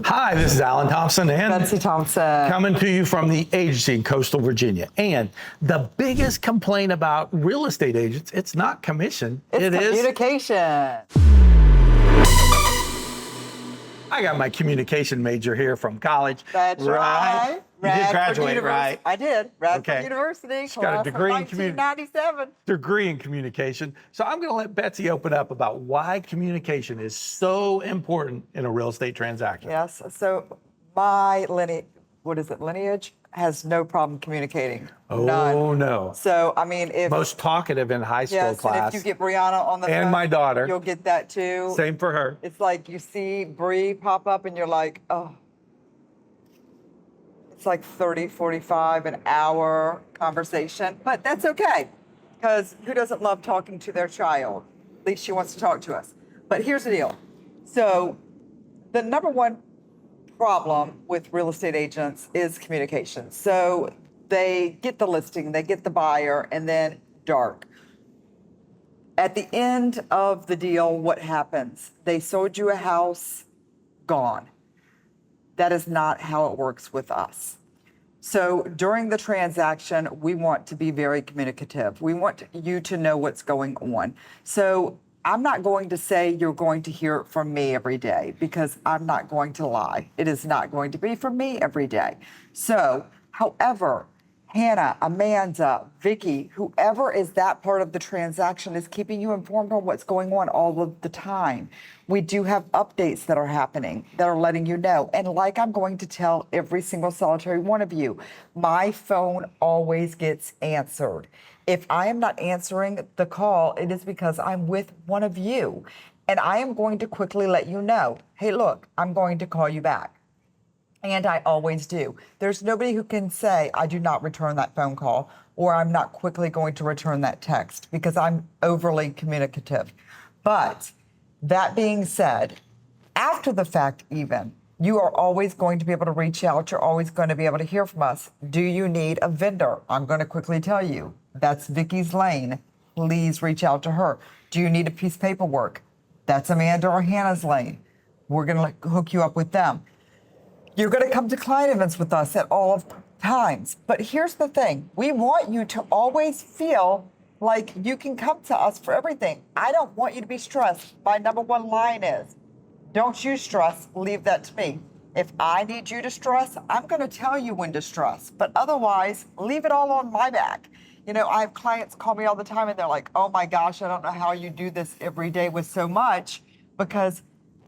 Hi, this is Alan Thompson and Betsy Thompson. coming to you from the agency in coastal Virginia. And the biggest complaint about real estate agents, it's not commission, It's it is communication. I got my communication major here from college. That's right. You did graduate, right? I did. Radford Okay. University. She's got a degree in 1997. Degree in communication. So I'm going to let Betsy open up about why communication is so important in a real estate transaction. Yes. So my lineage has no problem communicating. Oh, None. no. So, I mean, if... Most talkative in high school yes, class. and if you get Brianna on the phone... And my daughter. You'll get that too. Same for her. It's like you see Bree pop up and you're like, oh. It's like 30, 45, an hour conversation. But that's okay, because who doesn't love talking to their child? At least she wants to talk to us. But here's the deal. So the number one problem with real estate agents is communication. So they get the listing, they get the buyer, and then dark. At the end of the deal, what happens? They sold you a house, gone. That is not how it works with us. So during the transaction, we want to be very communicative. We want you to know what's going on. So I'm not going to say you're going to hear it from me every day, because I'm not going to lie. It is not going to be from me every day. So, however, Hannah, Amanda, Vicky, whoever is that part of the transaction is keeping you informed on what's going on all of the time. We do have updates that are happening that are letting you know. And like I'm going to tell every single solitary one of you, my phone always gets answered. If I am not answering the call, it is because I'm with one of you. And I am going to quickly let you know, hey, look, I'm going to call you back. And I always do. There's nobody who can say, I do not return that phone call, or I'm not quickly going to return that text, because I'm overly communicative. But that being said, after the fact even, you are always going to be able to reach out. You're always going to be able to hear from us. Do you need a vendor? I'm going to quickly tell you, that's Vicky's lane. Please reach out to her. Do you need a piece of paperwork? That's Amanda or Hannah's lane. We're going to hook you up with them. You're going to come to client events with us at all of times. But here's the thing. We want you to always feel like you can come to us for everything. I don't want you to be stressed. My number one line is, don't you stress, leave that to me. If I need you to stress, I'm going to tell you when to stress. But otherwise, leave it all on my back. You know, I have clients call me all the time and they're like, oh my gosh, I don't know how you do this every day with so much, because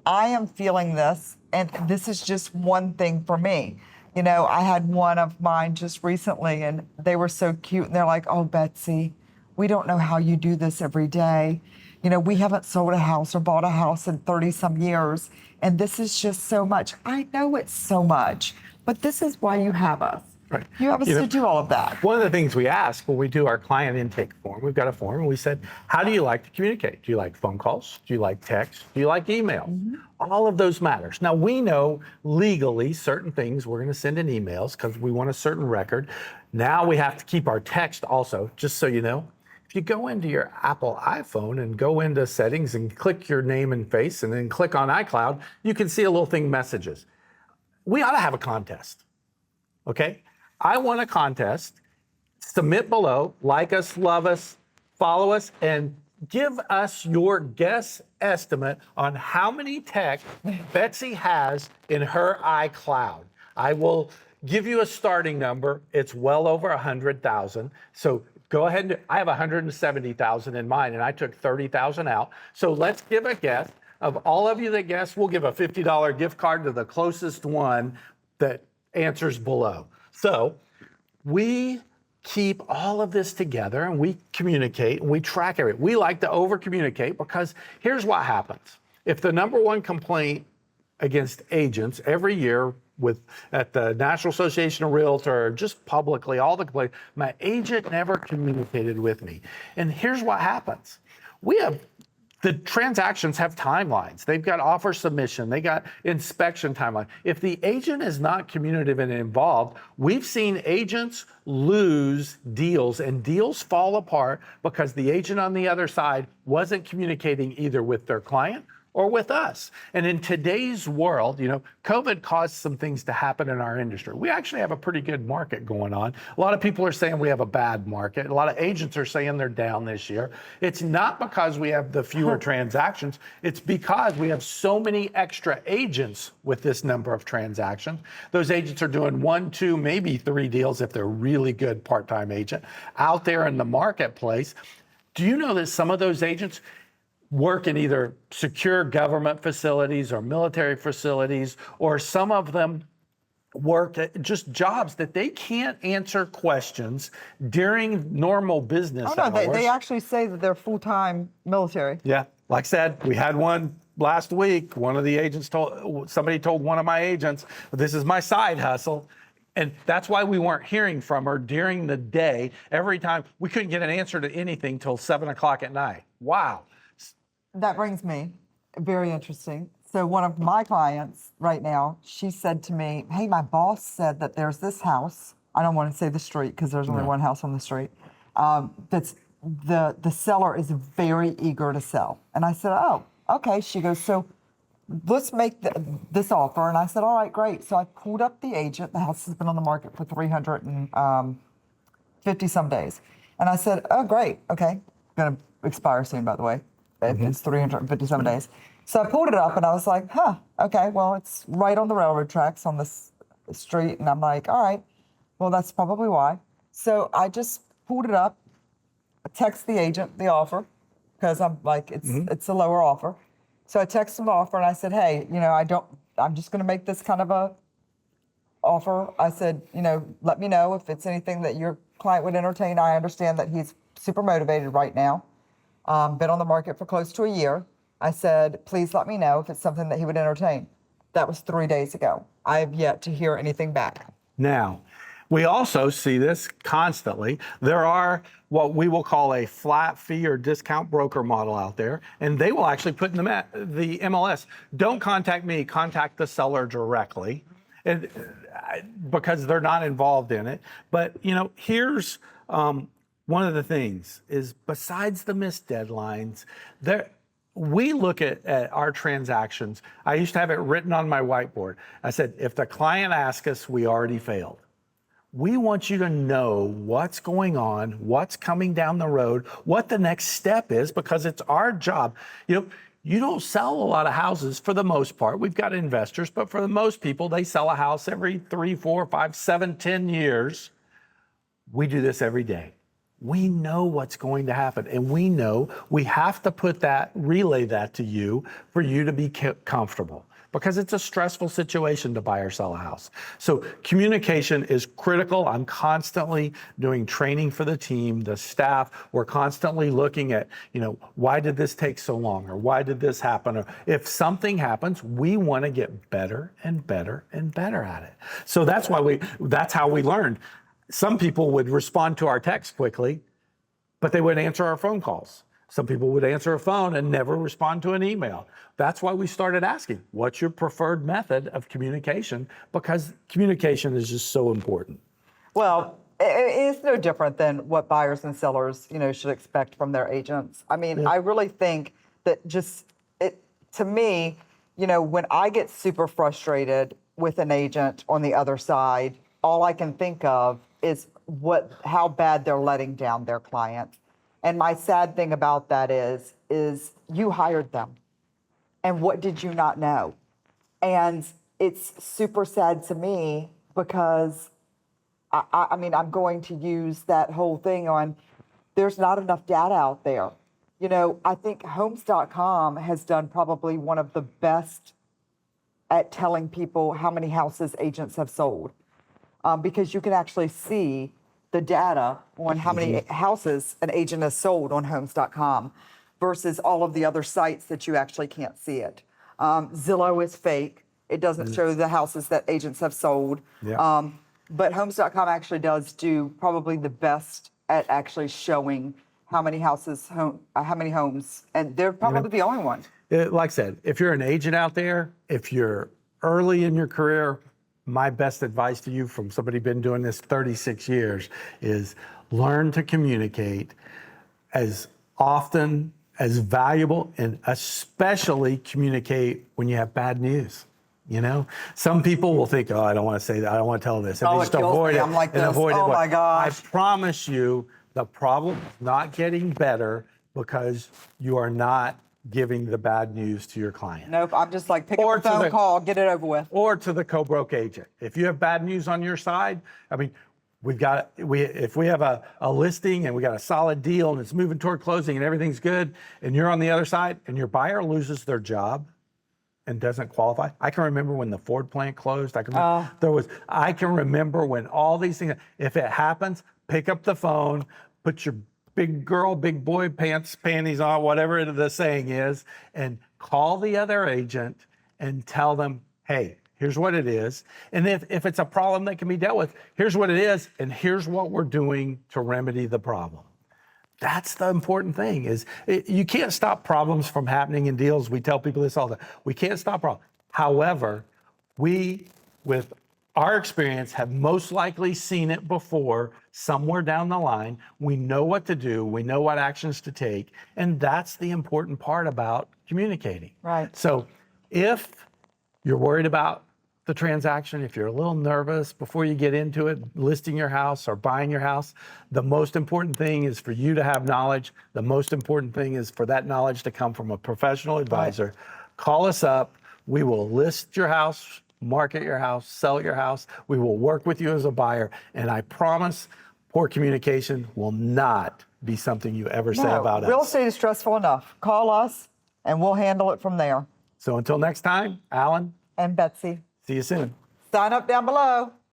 I am feeling this. And this is just one thing for me. You know, I had one of mine just recently and they were so cute and they're like, oh, Betsy, we don't know how you do this every day. You know, we haven't sold a house or bought a house in 30 some years. And this is just so much. I know it's so much, but this is why you have us. Right. You have us to do all of that. One of the things we ask when we do our client intake form, we've got a form, and we said, how do you like to communicate? Do you like phone calls? Do you like text? Do you like email? Mm-hmm. All of those matters. Now, we know legally certain things we're going to send in emails because we want a certain record. Now we have to keep our text also, just so you know. If you go into your Apple iPhone and go into settings and click your name and face and then click on iCloud, you can see a little thing, messages. We ought to have a contest, okay? I want a contest. Submit below, like us, love us, follow us, and give us your guess estimate on how many texts Betsy has in her iCloud. I will give you a starting number. It's well over 100,000. So go ahead and I have 170,000 in mine, and I took 30,000 out. So let's give a guess. Of all of you that guess, we'll give a $50 gift card to the closest one that answers below. So we keep all of this together and we communicate and we track everything. We like to over communicate because here's what happens. If the number one complaint against agents every year at the National Association of Realtors, or just publicly, all the complaints, my agent never communicated with me. And here's what happens. The transactions have timelines. They've got offer submission. They got inspection timeline. If the agent is not communicative and involved, we've seen agents lose deals and deals fall apart because the agent on the other side wasn't communicating either with their client or with us. And in today's world, COVID caused some things to happen in our industry. We actually have a pretty good market going on. A lot of people are saying we have a bad market. A lot of agents are saying they're down this year. It's not because we have the fewer transactions. It's because we have so many extra agents with this number of transactions. Those agents are doing 1, 2, maybe 3 deals if they're really good part-time agent out there in the marketplace. Do you know that some of those agents work in either secure government facilities or military facilities, or some of them work at just jobs that they can't answer questions during normal business hours? They actually say that they're full-time military. Yeah, like I said, we had one last week. One of the agents somebody told one of my agents, this is my side hustle. And that's why we weren't hearing from her during the day. Every time we couldn't get an answer to anything till 7 o'clock at night. Wow. That brings me, very interesting. So one of my clients right now, she said to me, hey, my boss said that there's this house. I don't want to say the street because there's only one house on the street. That's the seller is very eager to sell. And I said, oh, okay. She goes, so let's make this offer. And I said, all right, great. So I pulled up the agent. The house has been on the market for 350 some days. And I said, oh, great. Okay. Going to expire soon, by the way. It's 357 days. So I pulled it up and I was like, okay, well, it's right on the railroad tracks on this street. And I'm like, all right, well, that's probably why. So I just pulled it up, text the agent the offer, because I'm like, it's a lower offer. So I texted him the offer and I said, hey, I'm just going to make this kind of a offer. I said, let me know if it's anything that your client would entertain. I understand that he's super motivated right now. Been on the market for close to a year. I said, please let me know if it's something that he would entertain. That was 3 days ago. I have yet to hear anything back. Now, we also see this constantly. There are what we will call a flat fee or discount broker model out there, and they will actually put in the MLS, don't contact me, contact the seller directly, and because they're not involved in it. But, here's one of the things is, besides the missed deadlines, we look at our transactions. I used to have it written on my whiteboard. I said, if the client asks us, we already failed. We want you to know what's going on, what's coming down the road, what the next step is, because it's our job. You don't sell a lot of houses for the most part. We've got investors, but for the most people, they sell a house every 3, 4, 5, 7, 10 years. We do this every day. We know what's going to happen, and we know we have to relay that to you for you to be comfortable, because it's a stressful situation to buy or sell a house. So communication is critical. I'm constantly doing training for the team, the staff. We're constantly looking at, why did this take so long, or why did this happen? Or if something happens, we want to get better and better and better at it. So that's how we learned. Some people would respond to our text quickly, but they wouldn't answer our phone calls. Some people would answer a phone and never respond to an email. That's why we started asking, what's your preferred method of communication? Because communication is just so important. Well, it's no different than what buyers and sellers, should expect from their agents. I mean, yeah. I really think that to me, when I get super frustrated with an agent on the other side, all I can think of is how bad they're letting down their client. And my sad thing about that is you hired them. And what did you not know? And it's super sad to me because I'm going to use that whole thing on there's not enough data out there. I think Homes.com has done probably one of the best at telling people how many houses agents have sold. Because you can actually see the data on how many houses an agent has sold on Homes.com versus all of the other sites that you actually can't see it. Zillow is fake. It doesn't show the houses that agents have sold. Yeah. But Homes.com actually does do probably the best at actually showing how many houses, how many homes, and they're probably the only one. Like I said, if you're an agent out there, if you're early in your career, my best advice to you from somebody been doing this 36 years is learn to communicate as often as valuable, and especially communicate when you have bad news. You know, some people will think, oh, I don't want to say that. I don't want to tell this. And Oh, they it just kills avoid me. it. I'm like and this. avoid Oh, it. my gosh. I promise you, the problem is not getting better because you are not giving the bad news to your client. Nope, I'm just like, pick Or up the to phone the- call, get it over with. Or to the co-broke agent. If you have bad news on your side, I mean, if we have a listing and we got a solid deal and it's moving toward closing and everything's good, and you're on the other side and your buyer loses their job and doesn't qualify. I can remember when the Ford plant closed. I can remember when all these things, if it happens, pick up the phone, put your big girl, big boy panties on, whatever the saying is, and call the other agent and tell them, hey, here's what it is. And if it's a problem that can be dealt with, here's what it is, and here's what we're doing to remedy the problem. That's the important thing you can't stop problems from happening in deals. We tell people this all the time. We can't stop problems. However, we, with our experience, have most likely seen it before somewhere down the line. We know what to do. We know what actions to take. And that's the important part about communicating. Right. So if you're worried about the transaction, if you're a little nervous before you get into it, listing your house or buying your house, the most important thing is for you to have knowledge. The most important thing is for that knowledge to come from a professional advisor. Right. Call us up. We will list your house, market your house, sell your house. We will work with you as a buyer. And I promise poor communication will not be something you ever say about us. Real estate is stressful enough. Call us and we'll handle it from there. So until next time, Alan and Betsy. See you soon. Sign up down below.